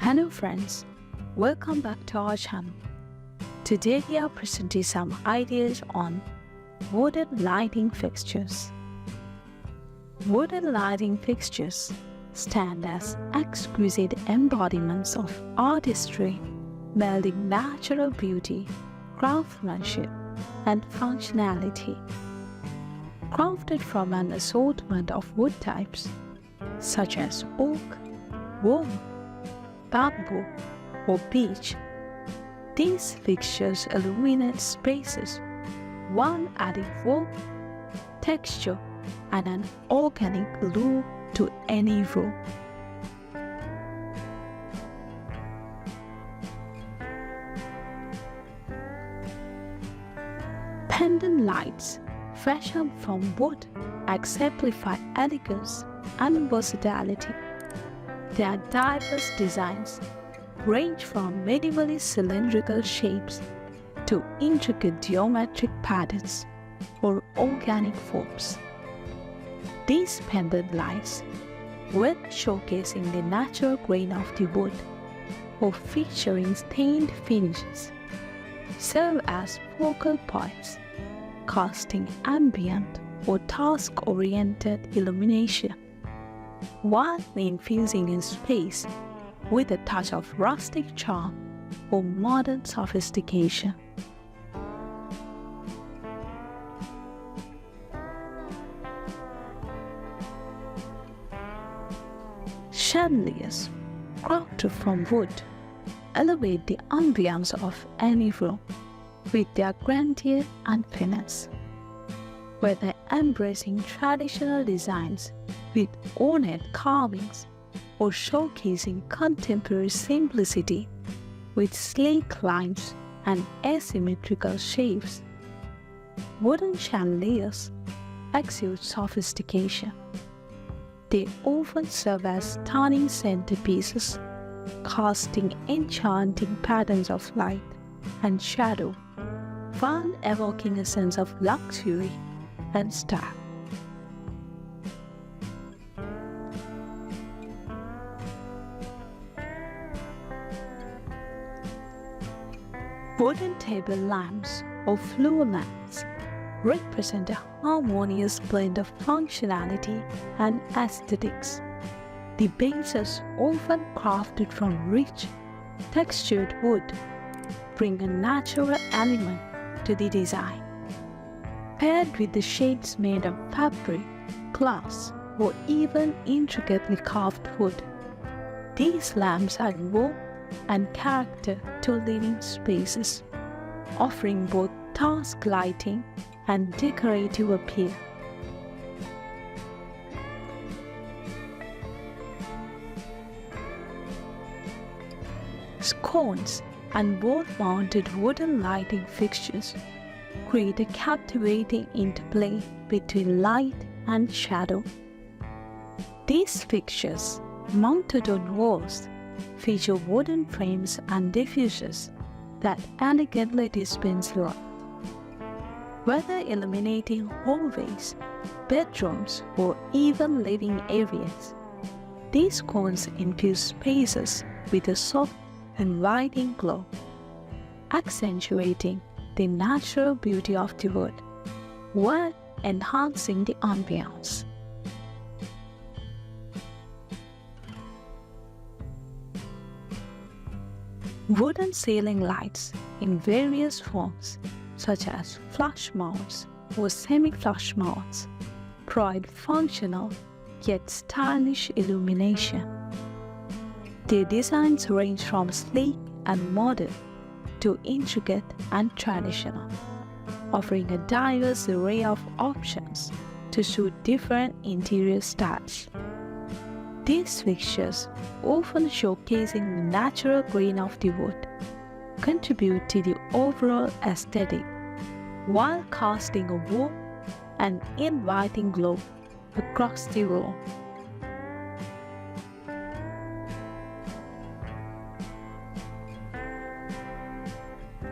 Hello friends, welcome back to our channel. Today we are presenting some ideas on wooden lighting fixtures. Wooden lighting fixtures stand as exquisite embodiments of artistry, melding natural beauty, craftsmanship, and functionality. Crafted from an assortment of wood types such as oak, walnut, bamboo, or beech, these fixtures illuminate spaces, one adding warmth, texture, and an organic glow to any room. Pendant lights fashioned from wood exemplify elegance and versatility. Their diverse designs range from minimally cylindrical shapes to intricate geometric patterns or organic forms. These pendant lights, when showcasing the natural grain of the wood or featuring stained finishes, serve as focal points, casting ambient or task-oriented illumination, while infusing in space with a touch of rustic charm or modern sophistication. Chandeliers, crafted from wood, elevate the ambience of any room with their grandeur and finesse. Whether embracing traditional designs with ornate carvings or showcasing contemporary simplicity with sleek lines and asymmetrical shapes, wooden chandeliers exude sophistication. They often serve as stunning centerpieces, casting enchanting patterns of light and shadow, while evoking a sense of luxury and style. Wooden table lamps or floor lamps represent a harmonious blend of functionality and aesthetics. The bases, often crafted from rich, textured wood, bring a natural element to the design. Paired with the shades made of fabric, glass, or even intricately carved wood, these lamps add warmth and character to living spaces, offering both task lighting and decorative appeal. Sconces and wall-mounted wooden lighting fixtures create a captivating interplay between light and shadow. These fixtures, mounted on walls, feature wooden frames and diffusers that elegantly dispense light. Whether illuminating hallways, bedrooms, or even living areas, these cones infuse spaces with a soft, inviting glow, accentuating the natural beauty of the wood while enhancing the ambience. Wooden ceiling lights in various forms, such as flush mounts or semi-flush mounts, provide functional yet stylish illumination. Their designs range from sleek and modern to intricate and traditional, offering a diverse array of options to suit different interior styles. These fixtures, often showcasing the natural grain of the wood, contribute to the overall aesthetic while casting a warm and inviting glow across the room.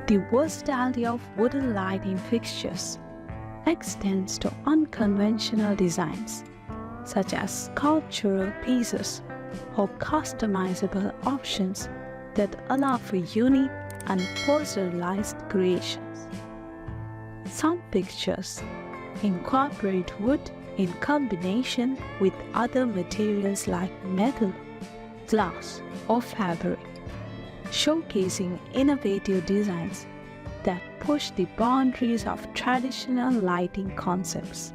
The versatility of wooden lighting fixtures extends to unconventional designs such as sculptural pieces or customizable options that allow for unique and personalized creations. Some fixtures incorporate wood in combination with other materials like metal, glass, or fabric, showcasing innovative designs that push the boundaries of traditional lighting concepts.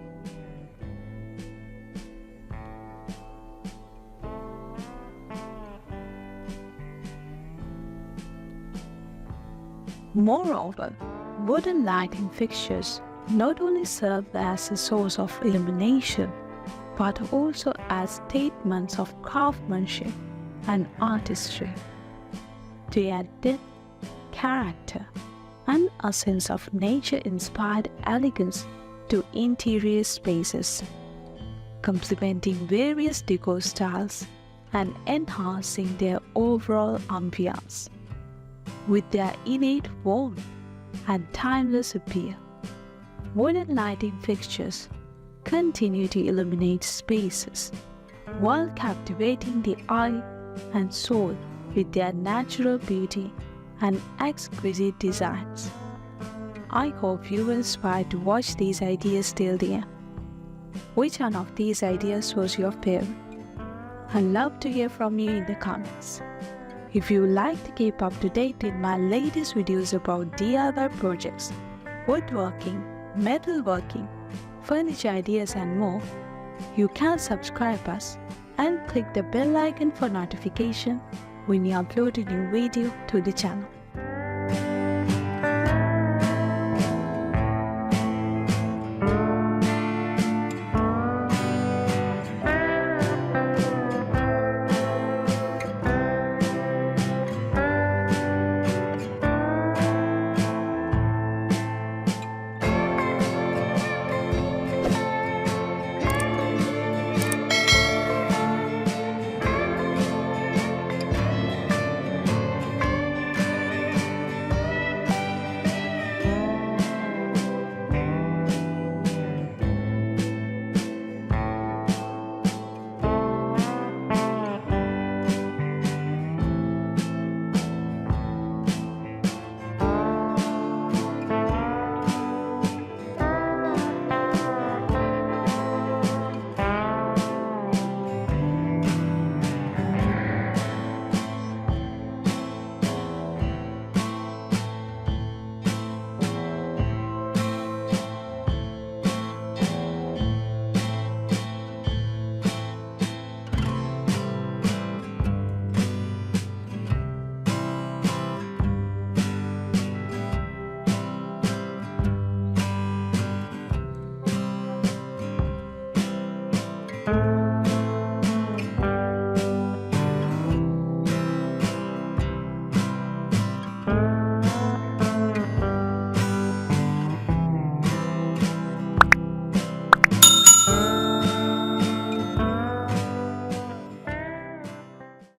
Moreover, wooden lighting fixtures not only serve as a source of illumination, but also as statements of craftsmanship and artistry. They add depth, character, and a sense of nature-inspired elegance to interior spaces, complementing various decor styles and enhancing their overall ambiance. With their innate warmth and timeless appeal, wooden lighting fixtures continue to illuminate spaces while captivating the eye and soul with their natural beauty and exquisite designs. I hope you were inspired to watch these ideas till the end. Which one of these ideas was your favorite? I'd love to hear from you in the comments. If you would like to keep up to date with my latest videos about DIY projects, woodworking, metalworking, furniture ideas and more, you can subscribe us and click the bell icon for notification when we upload a new video to the channel.